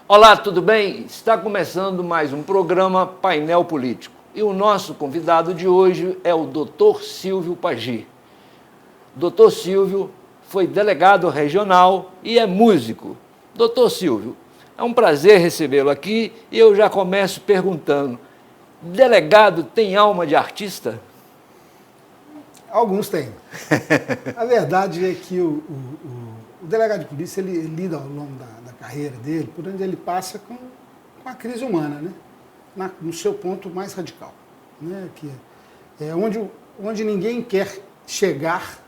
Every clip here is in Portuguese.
Olá, tudo bem? Está começando mais um programa Painel Político. E o nosso convidado de hoje é o Dr. Silvio Pagi. Dr. Silvio foi delegado regional e é músico. Dr. Silvio, é um prazer recebê-lo aqui e eu já começo perguntando, delegado tem alma de artista? Alguns têm. A verdade é que o delegado de polícia, ele lida ao longo da carreira dele, por onde ele passa com a crise humana, né? No seu ponto mais radical, né? Que é onde ninguém quer chegar,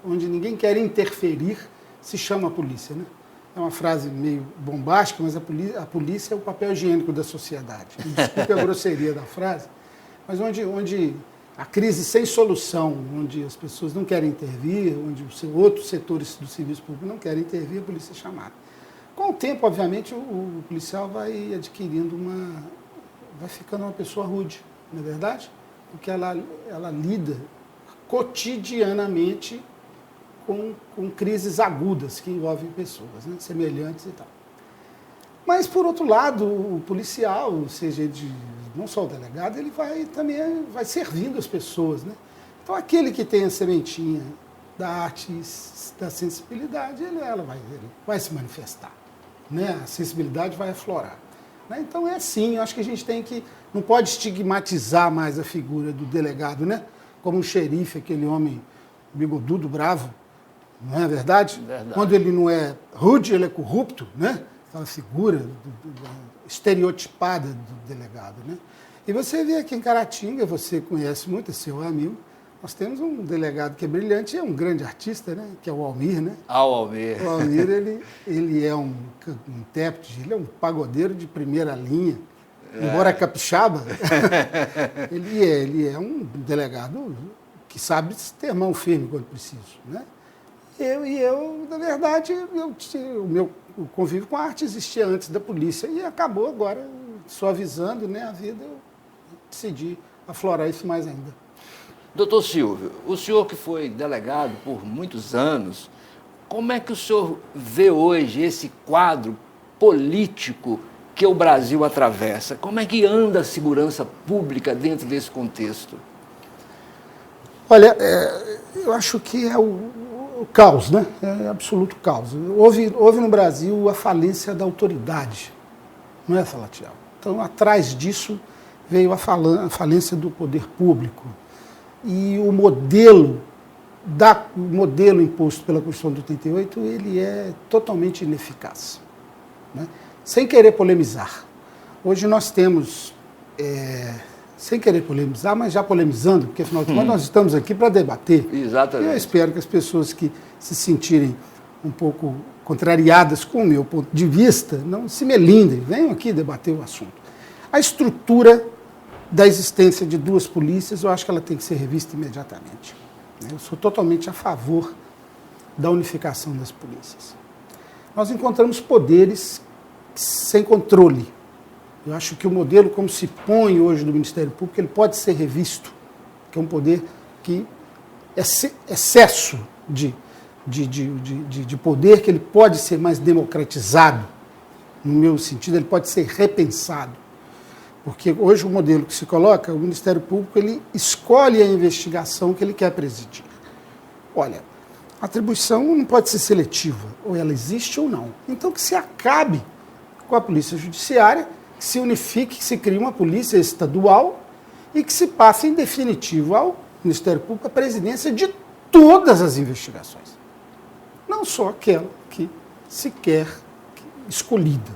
onde ninguém quer interferir, se chama a polícia, né? É uma frase meio bombástica, mas a polícia é o papel higiênico da sociedade. Desculpe a grosseria da frase, mas onde a crise sem solução, onde as pessoas não querem intervir, onde os outros setores do serviço público não querem intervir, a polícia é chamada. Com o tempo, obviamente, o policial vai adquirindo vai ficando uma pessoa rude, não é verdade? Porque ela lida cotidianamente com crises agudas que envolvem pessoas, né, semelhantes e tal. Mas, por outro lado, o policial, ou seja, não só o delegado, ele também vai servindo as pessoas, né? Então, aquele que tem a sementinha da arte, da sensibilidade, ele vai se manifestar, né? A sensibilidade vai aflorar, né? Então, é assim, eu acho que a gente não pode estigmatizar mais a figura do delegado, né? Como um xerife, aquele homem bigodudo, bravo, não é verdade? Verdade. Quando ele não é rude, ele é corrupto, né? Aquela figura estereotipada do delegado, né? E você vê aqui em Caratinga, você conhece muito, é seu amigo, nós temos um delegado que é brilhante e é um grande artista, né? Que é o Almir, né? O Almir. O Almir, ele é um intérprete, ele é um pagodeiro de primeira linha, embora capixaba, ele é um delegado que sabe ter mão firme quando preciso, né? Eu, na verdade, o meu convívio com a arte existia antes da polícia e acabou agora suavizando, né, a vida, eu decidi aflorar isso mais ainda. Doutor Silvio, o senhor que foi delegado por muitos anos, como é que o senhor vê hoje esse quadro político que o Brasil atravessa? Como é que anda a segurança pública dentro desse contexto? Olha, eu acho que é o caos, né? É absoluto caos. Houve no Brasil a falência da autoridade, não é, Salatiel? Então, atrás disso veio a falência do poder público. E o modelo imposto pela Constituição de 88, ele é totalmente ineficaz, né? Sem querer polemizar. Hoje nós temos, sem querer polemizar, mas já polemizando, porque afinal de contas nós estamos aqui para debater. Exatamente. Eu espero que as pessoas que se sentirem um pouco contrariadas com o meu ponto de vista, não se melindrem, venham aqui debater o assunto. A estrutura da existência de duas polícias, eu acho que ela tem que ser revista imediatamente. Eu sou totalmente a favor da unificação das polícias. Nós encontramos poderes sem controle. Eu acho que o modelo como se põe hoje do Ministério Público, ele pode ser revisto, que é um poder que é excesso de poder, que ele pode ser mais democratizado, no meu sentido, ele pode ser repensado. Porque hoje o modelo que se coloca, o Ministério Público, ele escolhe a investigação que ele quer presidir. Olha, a atribuição não pode ser seletiva, ou ela existe ou não. Então que se acabe com a Polícia Judiciária, que se unifique, que se crie uma polícia estadual e que se passe em definitivo ao Ministério Público a presidência de todas as investigações. Não só aquela que se quer escolhida.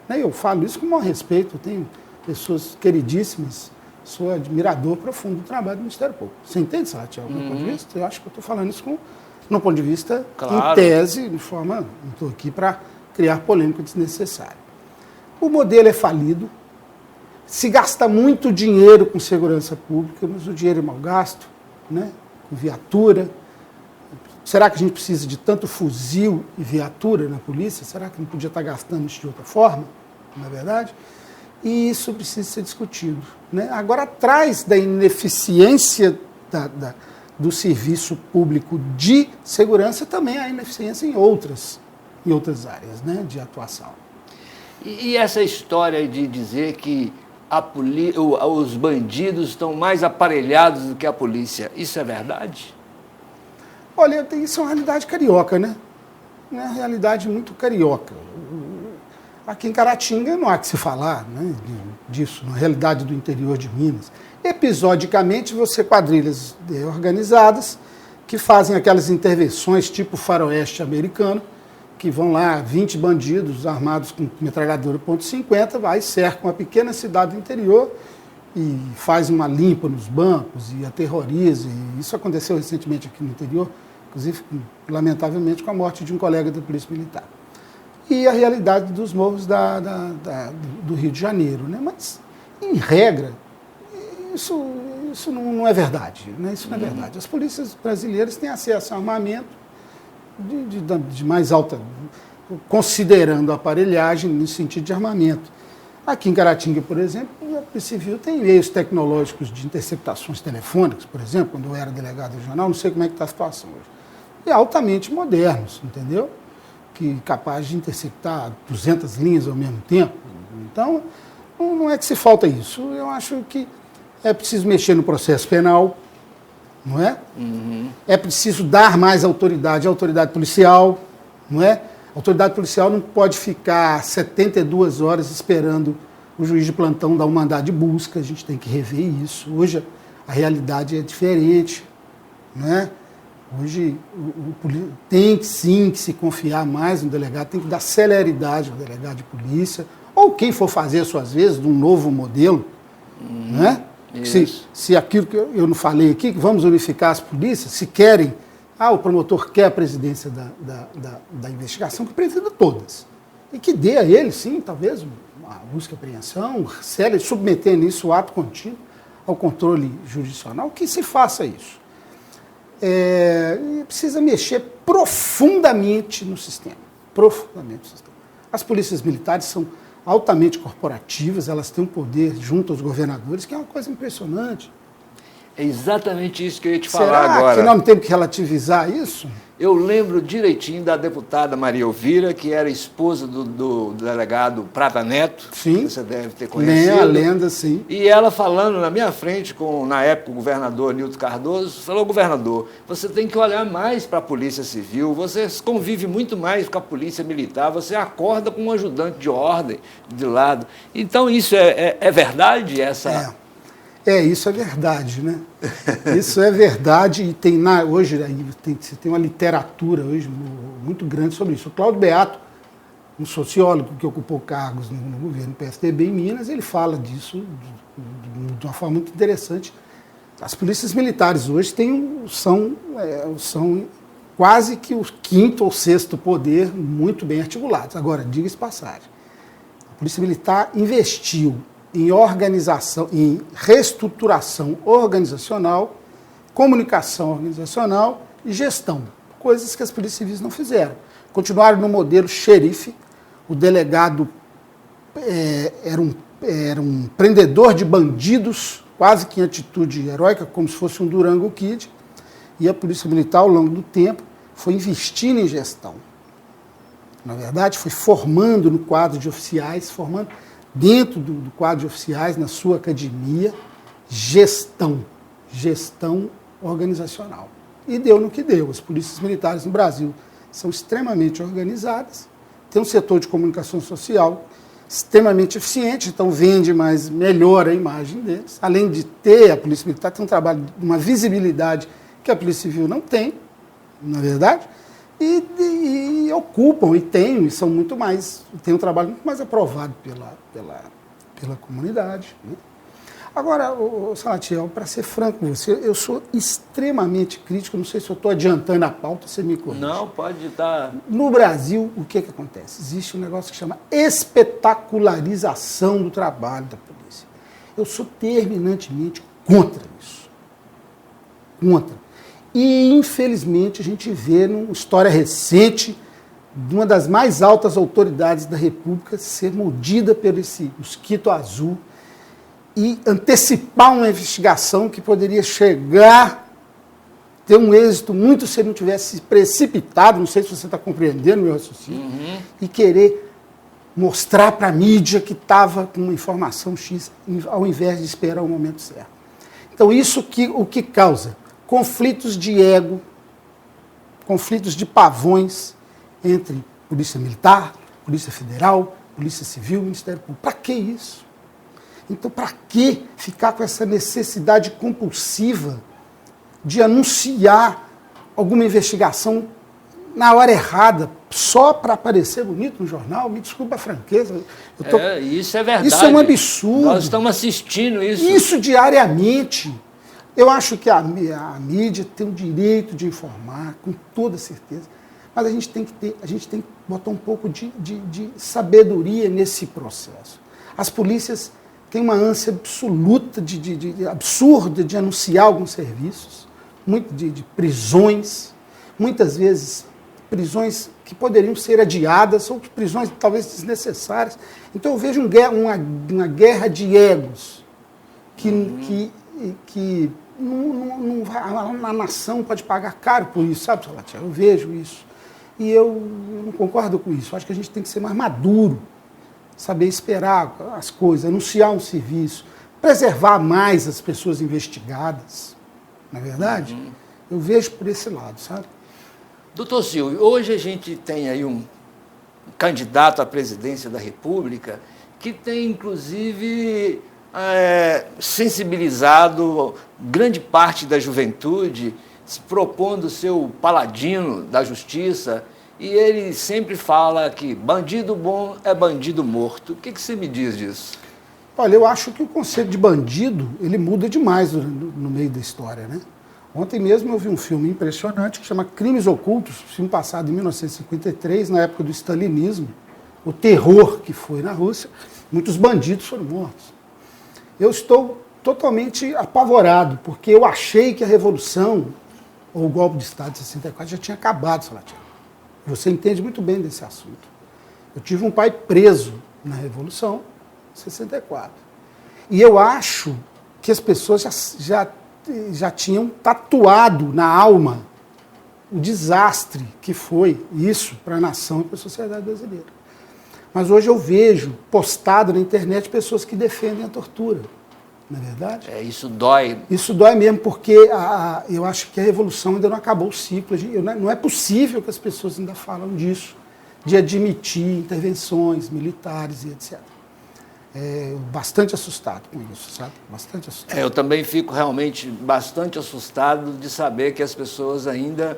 Eu falo isso com o maior respeito, eu tenho pessoas queridíssimas, sou admirador profundo do trabalho do Ministério Público. Você entende, Salatiel, do meu ponto de vista? Eu acho que eu estou falando isso no ponto de vista, claro, em tese, de forma, não estou aqui para criar polêmica desnecessária. O modelo é falido, se gasta muito dinheiro com segurança pública, mas o dinheiro é mal gasto, né? Com viatura. Será que a gente precisa de tanto fuzil e viatura na polícia? Será que não podia estar gastando isso de outra forma? Não é verdade? E isso precisa ser discutido, né? Agora, atrás da ineficiência do serviço público de segurança, também há ineficiência em outras áreas, né, de atuação. E essa história de dizer que os bandidos estão mais aparelhados do que a polícia, isso é verdade? Olha, isso é uma realidade carioca, né? É uma realidade muito carioca. Aqui em Caratinga não há que se falar, né, disso, na realidade do interior de Minas. Episodicamente, você quadrilhas organizadas que fazem aquelas intervenções tipo faroeste americano, que vão lá, 20 bandidos armados com metralhadora .50, vai e cercam uma pequena cidade do interior e faz uma limpa nos bancos e aterroriza. E isso aconteceu recentemente aqui no interior, inclusive, lamentavelmente, com a morte de um colega da Polícia Militar. E a realidade dos morros do Rio de Janeiro. Né? Mas, em regra, isso não é verdade. Né? Isso não é verdade. As polícias brasileiras têm acesso a armamento de mais alta, considerando a aparelhagem no sentido de armamento. Aqui em Caratinga, por exemplo, a Polícia Civil tem meios tecnológicos de interceptações telefônicas, por exemplo, quando eu era delegado regional, não sei como é que está a situação hoje. E altamente modernos, entendeu? Que capaz de interceptar 200 linhas ao mesmo tempo. Então, não é que se falta isso. Eu acho que é preciso mexer no processo penal, não é? Uhum. É preciso dar mais autoridade à autoridade policial, não é? A autoridade policial não pode ficar 72 horas esperando o juiz de plantão dar um mandado de busca, a gente tem que rever isso. Hoje a realidade é diferente, não é? Hoje tem sim que se confiar mais no delegado, tem que dar celeridade ao delegado de polícia, ou quem for fazer as suas vezes, de um novo modelo, não é? Se aquilo que eu não falei aqui, que vamos unificar as polícias, se querem, o promotor quer a presidência da investigação, que presida todas. E que dê a ele, sim, talvez, uma busca e apreensão, submetendo isso, o ato contínuo, ao controle jurisdicional, que se faça isso. Precisa mexer profundamente no sistema. Profundamente no sistema. As polícias militares são altamente corporativas, elas têm um poder junto aos governadores, que é uma coisa impressionante. É exatamente isso que eu ia te falar agora. Será que nós não temos que relativizar isso? Eu lembro direitinho da deputada Maria Elvira, que era esposa do delegado Prata Neto, sim, que você deve ter conhecido. A lenda, sim. E ela falando na minha frente, na época, o governador Nilton Cardoso, falou: governador, você tem que olhar mais para a Polícia Civil, você convive muito mais com a Polícia Militar, você acorda com um ajudante de ordem de lado. Então, isso é verdade, essa... Isso é verdade, né? Isso é verdade e hoje você tem uma literatura hoje muito grande sobre isso. O Cláudio Beato, um sociólogo que ocupou cargos no governo PSDB em Minas, ele fala disso de uma forma muito interessante. As polícias militares hoje são quase que o quinto ou sexto poder muito bem articulados. Agora, diga-se passagem, a Polícia Militar investiu em organização, em reestruturação organizacional, comunicação organizacional e gestão, coisas que as polícias civis não fizeram. Continuaram no modelo xerife, o delegado era um prendedor de bandidos, quase que em atitude heróica, como se fosse um Durango Kid, e a Polícia Militar, ao longo do tempo, foi investindo em gestão. Na verdade, foi formando no quadro de oficiais, formando dentro do quadro de oficiais, na sua academia, gestão organizacional. E deu no que deu. As polícias militares no Brasil são extremamente organizadas, tem um setor de comunicação social extremamente eficiente, então vende, mas melhora a imagem deles. Além de ter a Polícia Militar, tem um trabalho, uma visibilidade que a Polícia Civil não tem, na verdade, e ocupam, e são muito mais, tem um trabalho muito mais aprovado pela comunidade. Né? Agora, Salatiel, para ser franco com você, eu sou extremamente crítico, não sei se eu estou adiantando a pauta, você me corrige. Não, pode estar. No Brasil, o que acontece? Existe um negócio que chama espetacularização do trabalho da polícia. Eu sou terminantemente contra isso. Contra. E, infelizmente, a gente vê numa história recente de uma das mais altas autoridades da República ser mordida por esse mosquito azul e antecipar uma investigação que poderia ter um êxito muito se ele não tivesse precipitado, não sei se você está compreendendo o meu raciocínio, e querer mostrar para a mídia que estava com uma informação X, ao invés de esperar o momento certo. Então, o que causa conflitos de ego, conflitos de pavões entre Polícia Militar, Polícia Federal, Polícia Civil, Ministério Público. Para que isso? Então, para que ficar com essa necessidade compulsiva de anunciar alguma investigação na hora errada, só para aparecer bonito no jornal? Me desculpa a franqueza. Isso é verdade. Isso é um absurdo. Nós estamos assistindo isso. Isso diariamente. Eu acho que a mídia tem o direito de informar, com toda certeza, mas a gente tem que botar um pouco de sabedoria nesse processo. As polícias têm uma ânsia absoluta, absurda de anunciar alguns serviços, de prisões, muitas vezes prisões que poderiam ser adiadas, ou prisões talvez desnecessárias. Então eu vejo uma guerra de egos que a nação pode pagar caro por isso, sabe, Salatiel? Eu vejo isso. E eu não concordo com isso. Eu acho que a gente tem que ser mais maduro, saber esperar as coisas, anunciar um serviço, preservar mais as pessoas investigadas, não é verdade? Eu vejo por esse lado, sabe? Doutor Silvio, hoje a gente tem aí um candidato à presidência da República que tem, inclusive, sensibilizado grande parte da juventude, se propondo ser o paladino da justiça, e ele sempre fala que bandido bom é bandido morto. O que você me diz disso? Olha, eu acho que o conceito de bandido, ele muda demais no meio da história, né? Ontem mesmo eu vi um filme impressionante que chama Crimes Ocultos, filme passado em 1953, na época do stalinismo, o terror que foi na Rússia. Muitos bandidos foram mortos. Eu estou totalmente apavorado, porque eu achei que a Revolução, ou o golpe de Estado de 64, já tinha acabado, Salatiel. Você entende muito bem desse assunto. Eu tive um pai preso na Revolução de 64. E eu acho que as pessoas já tinham tatuado na alma o desastre que foi isso para a nação e para a sociedade brasileira. Mas hoje eu vejo postado na internet pessoas que defendem a tortura, não é verdade? Isso dói. Isso dói mesmo, porque eu acho que a Revolução ainda não acabou o ciclo. Não é possível que as pessoas ainda falam disso, de admitir intervenções militares e etc. Bastante assustado com isso, sabe? Bastante assustado. Eu também fico realmente bastante assustado de saber que as pessoas ainda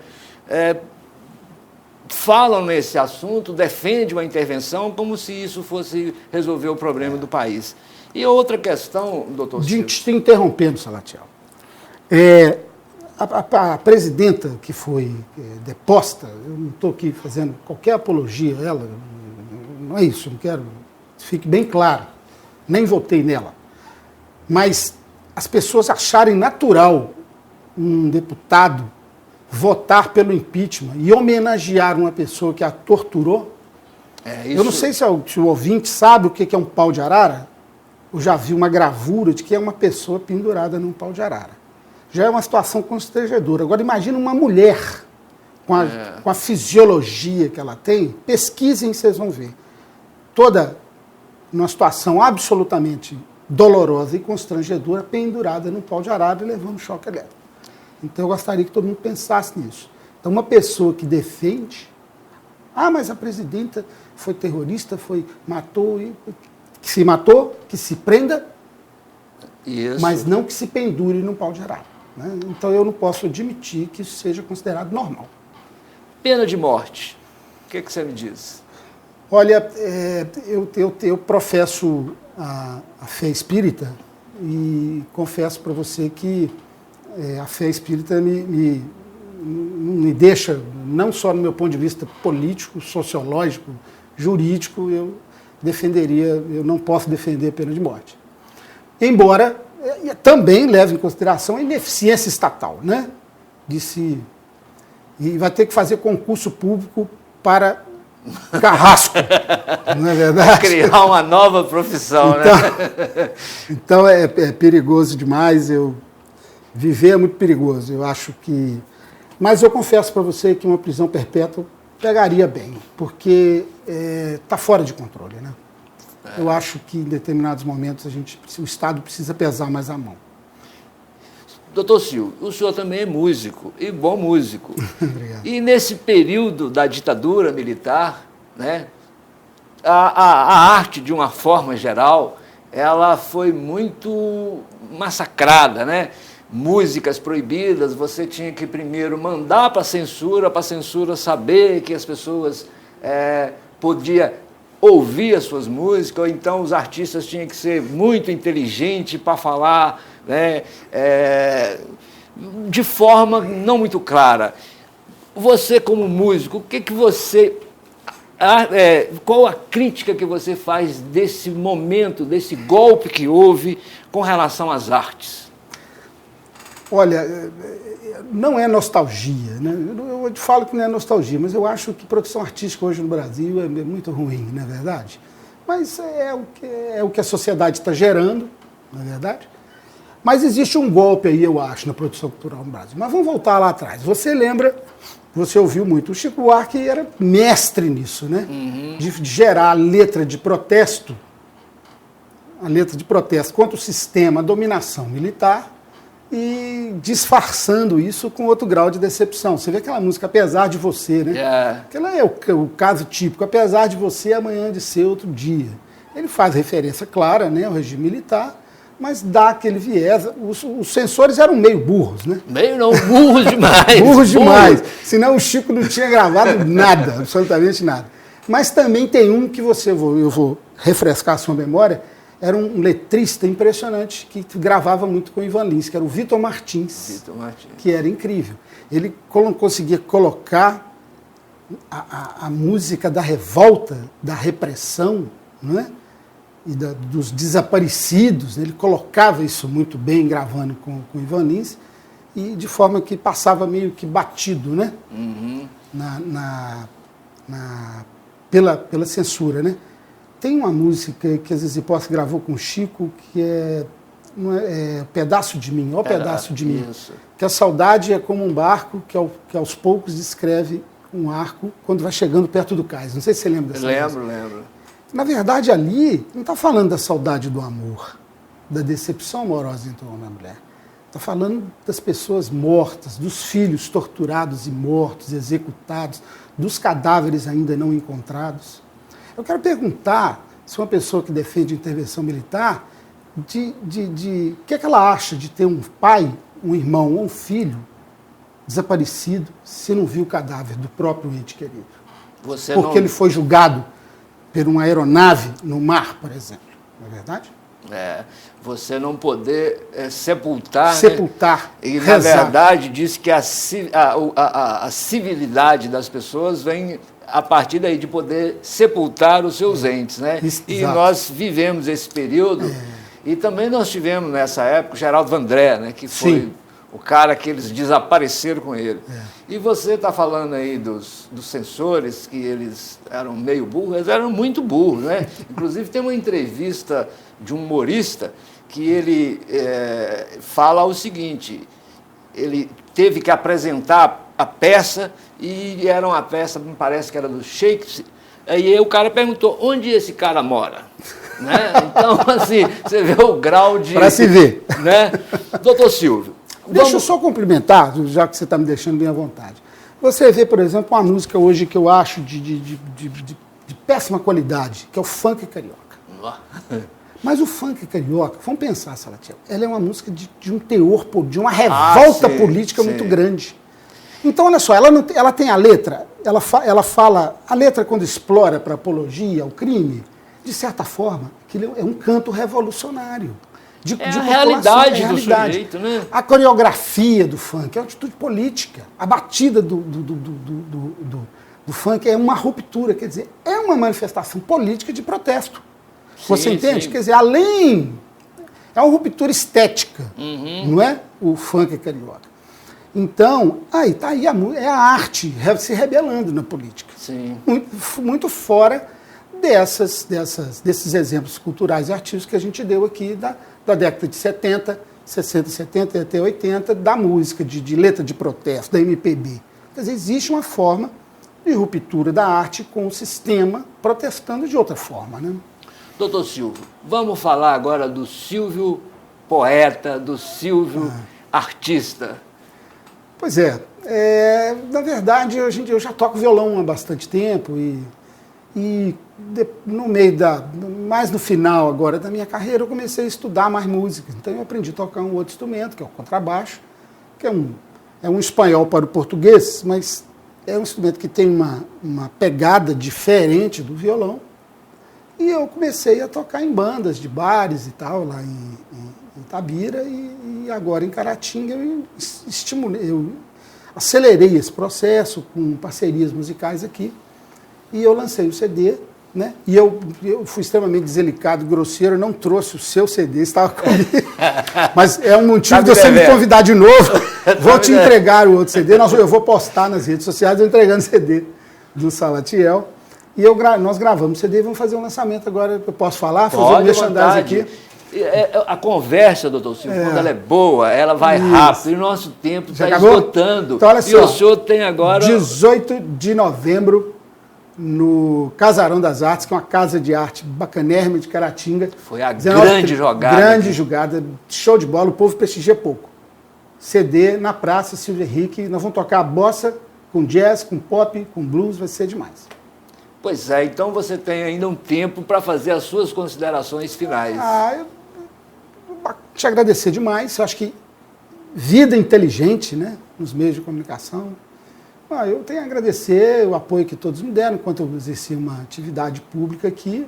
falam nesse assunto, defendem uma intervenção como se isso fosse resolver o problema do país. E outra questão, doutor Silvio... Te interrompendo, Salatiel. A presidenta que foi deposta, eu não estou aqui fazendo qualquer apologia a ela, não é isso, não quero que fique bem claro, nem votei nela. Mas as pessoas acharem natural um deputado votar pelo impeachment e homenagear uma pessoa que a torturou. Eu não sei se o ouvinte sabe o que é um pau de arara. Eu já vi uma gravura de que é uma pessoa pendurada num pau de arara. Já é uma situação constrangedora. Agora imagina uma mulher com a fisiologia que ela tem, pesquisem, vocês vão ver. Toda numa situação absolutamente dolorosa e constrangedora, pendurada num pau de arara e levando choque elétrico. Então eu gostaria que todo mundo pensasse nisso. Então uma pessoa que defende, mas a presidenta foi terrorista, matou, que se matou, que se prenda, isso. Mas não que se pendure num pau de arara. Né? Então eu não posso admitir que isso seja considerado normal. Pena de morte, o que você me diz? Olha, eu professo a fé espírita e confesso para você que a fé espírita me deixa, não só no meu ponto de vista político, sociológico, jurídico, eu não posso defender a pena de morte. Embora também leve em consideração a ineficiência estatal, né? E vai ter que fazer concurso público para carrasco, não é verdade? Criar uma nova profissão, né? Então é perigoso demais, viver é muito perigoso, eu acho que... Mas eu confesso para você que uma prisão perpétua pegaria bem, porque está fora de controle, né? Eu acho que em determinados momentos o Estado precisa pesar mais a mão. Doutor Silvio, o senhor também é músico, e bom músico. Obrigado. E nesse período da ditadura militar, né, a arte, de uma forma geral, ela foi muito massacrada, né? Músicas proibidas, você tinha que primeiro mandar para a censura saber que as pessoas podiam ouvir as suas músicas, ou então os artistas tinham que ser muito inteligentes para falar, né, de forma não muito clara. Você, como músico, o que você... qual a crítica que você faz desse momento, desse golpe que houve com relação às artes? Olha, não é nostalgia, né? Eu te falo que não é nostalgia, mas eu acho que produção artística hoje no Brasil é muito ruim, não é verdade? Mas é o que a sociedade está gerando, não é verdade? Mas existe um golpe aí, eu acho, na produção cultural no Brasil. Mas vamos voltar lá atrás. Você lembra, você ouviu muito, o Chico Buarque era mestre nisso, né? Uhum. De gerar a letra de protesto contra o sistema, a dominação militar, e disfarçando isso com outro grau de decepção. Você vê aquela música Apesar de Você, né? Yeah. Aquela é o caso típico, apesar de você, amanhã de ser outro dia. Ele faz referência clara, né, ao regime militar, mas dá aquele viés. Os censores eram meio burros, né? Meio não, burros demais. Burros demais. Senão o Chico não tinha gravado nada, absolutamente nada. Mas também tem um que eu vou refrescar a sua memória, era um letrista impressionante que gravava muito com o Ivan Lins, que era o Vitor Martins, que era incrível. Ele conseguia colocar a música da revolta, da repressão, não é? E dos desaparecidos, né? Ele colocava isso muito bem gravando com o Ivan Lins, e de forma que passava meio que batido, né? Uhum. Pela censura, né? Tem uma música que às vezes Hipócrita gravou com o Chico, que é Pedaço de Mim, ó Pedaço de Mim. Isso. Que a saudade é como um barco que aos poucos descreve um arco quando vai chegando perto do cais. Não sei se você lembra dessa música. Lembro. Na verdade, ali, não está falando da saudade do amor, da decepção amorosa entre o homem e a mulher. Está falando das pessoas mortas, dos filhos torturados e mortos, executados, dos cadáveres ainda não encontrados. Eu quero perguntar se uma pessoa que defende intervenção militar, o que é que ela acha de ter um pai, um irmão ou um filho desaparecido se não viu o cadáver do próprio ente querido? Porque ele foi julgado por uma aeronave no mar, por exemplo. Não é verdade? Você não poder sepultar. Sepultar. Né? E, na verdade, diz que a civilidade das pessoas vem a partir daí de poder sepultar os seus entes, né? E nós vivemos esse período, e também nós tivemos nessa época o Geraldo Vandré, né? Que foi o cara que eles desapareceram com ele. E você está falando aí dos censores, que eles eram meio burros, eles eram muito burros, né? Inclusive tem uma entrevista de um humorista que ele fala o seguinte: ele teve que apresentar a peça, e era uma peça, me parece que era do Shakespeare, aí o cara perguntou, onde esse cara mora? Né? Então, assim, você vê o grau de... Para se ver. Né? Doutor Silvio. Deixa eu só complementar, já que você está me deixando bem à vontade. Você vê, por exemplo, uma música hoje que eu acho de péssima qualidade, que é o funk carioca. Mas o funk carioca, vamos pensar, Salatiel, ela é uma música de um teor, de uma revolta política muito grande. Então, olha só, ela tem a letra, ela fala, a letra quando explora para apologia ao crime, de certa forma, aquilo é um canto revolucionário. A realidade do sujeito, né? A coreografia do funk é uma atitude política. A batida do funk é uma ruptura, quer dizer, é uma manifestação política de protesto. Você entende? Sim. Quer dizer, além... É uma ruptura estética, não é? O funk carioca. Então, tá aí é a arte se rebelando na política. Sim. Muito fora desses exemplos culturais e artísticos que a gente deu aqui da década de 70, 60, 70 e até 80, da música, de letra de protesto, da MPB. Quer dizer, existe uma forma de ruptura da arte com o sistema, protestando de outra forma, né? Doutor Silvio, vamos falar agora do Silvio poeta, do Silvio artista. Pois é, na verdade eu já toco violão há bastante tempo no meio mais no final agora da minha carreira eu comecei a estudar mais música, então eu aprendi a tocar um outro instrumento, que é o contrabaixo, que é um espanhol para o português, mas é um instrumento que tem uma pegada diferente do violão. E eu comecei a tocar em bandas de bares e tal, lá em Itabira, e agora em Caratinga eu acelerei esse processo com parcerias musicais aqui, e eu lancei o CD, né? E eu fui extremamente deselicado, grosseiro, não trouxe o seu CD, estava comigo. Mas é um motivo de você me convidar de novo. Vou te entregar o outro CD, eu vou postar nas redes sociais, eu entregando o CD do Salatiel. E nós gravamos o CD e vamos fazer um lançamento agora. Eu posso falar? Fazer um merchandising aqui. A conversa, doutor Silvio, quando ela é boa, ela vai rápido. E o nosso tempo está esgotando. Então, olha só, e o senhor tem agora... 18 de novembro, no Casarão das Artes, que é uma casa de arte bacanérrima de Caratinga. Foi a grande jogada. Grande jogada, show de bola, o povo prestigia pouco. CD na praça, Silvio Henrique, nós vamos tocar bossa com jazz, com pop, com blues, vai ser demais. Pois é, então você tem ainda um tempo para fazer as suas considerações finais. Eu te agradecer demais, eu acho que vida inteligente, né, nos meios de comunicação. Eu tenho a agradecer o apoio que todos me deram enquanto eu exerci uma atividade pública aqui.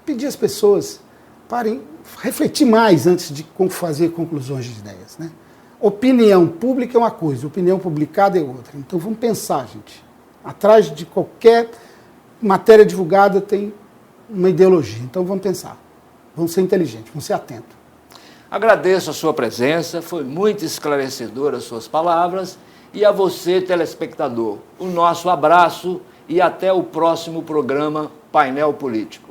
Pedir às pessoas para refletir mais antes de fazer conclusões de ideias, né? Opinião pública é uma coisa, opinião publicada é outra. Então vamos pensar, gente. Atrás de qualquer matéria divulgada tem uma ideologia. Então vamos pensar. Vamos ser inteligentes, vamos ser atentos. Agradeço a sua presença, foi muito esclarecedora as suas palavras. E a você, telespectador, o nosso abraço e até o próximo programa Painel Político.